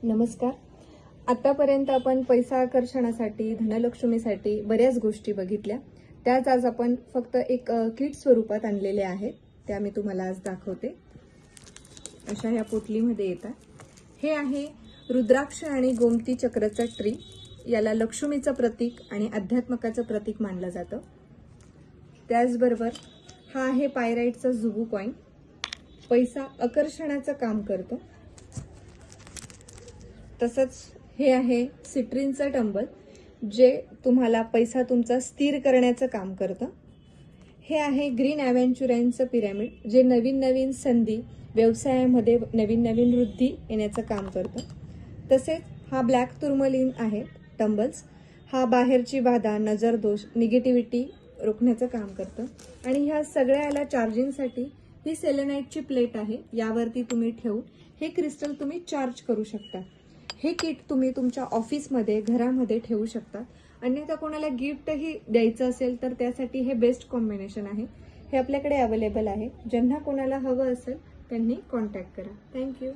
नमस्कार. आतापर्यंत आपण पैसा आकर्षणासाठी, धनलक्ष्मीसाठी बऱ्याच गोष्टी बघितल्या. त्याच आज आपण फक्त एक किट स्वरूपात आणलेले आहेत. त्या मी तुम्हाला आज दाखवते. अशा ह्या पोटलीमध्ये येतात. हे आहे रुद्राक्ष आणि गोमती चक्रचा ट्री. याला लक्ष्मीचं प्रतीक आणि अध्यात्मकाचं प्रतीक मानलं जातं. त्याचबरोबर हा आहे पायराइटचा जुबू कॉइन. पैसा आकर्षणाचं काम करतो. तसंच हे आहे सिट्रिनचं टंबल, जे तुम्हाला पैसा तुमचा स्थिर करण्याचं काम करतं. हे आहे ग्रीन ॲव्हेंचुराईनचं पिरॅमिड, जे नवीन नवीन संधी, व्यवसायामध्ये नवीन नवीन वृद्धी येण्याचं काम करतं. तसेच हा ब्लॅक तुर्मलिन आहे टंबल्स. हा बाहेरची बाधा, नजर दोष, निगेटिव्हिटी रोखण्याचं काम करतं. आणि ह्या सगळ्याला चार्जिंगसाठी ही सेलेनाइटची प्लेट आहे. यावरती तुम्ही ठेवून हे क्रिस्टल तुम्ही चार्ज करू शकता. हे किट तुम्ही तुमच्या ऑफिसमध्ये, घरामध्ये ठेवू शकता. अन्यथा कोणाला गिफ्टही द्यायचं असेल तर त्यासाठी हे बेस्ट कॉम्बिनेशन आहे. हे आपल्याकडे अवेलेबल आहे. ज्यांना कोणाला हवं असेल त्यांनी कॉन्टॅक्ट करा. थँक्यू.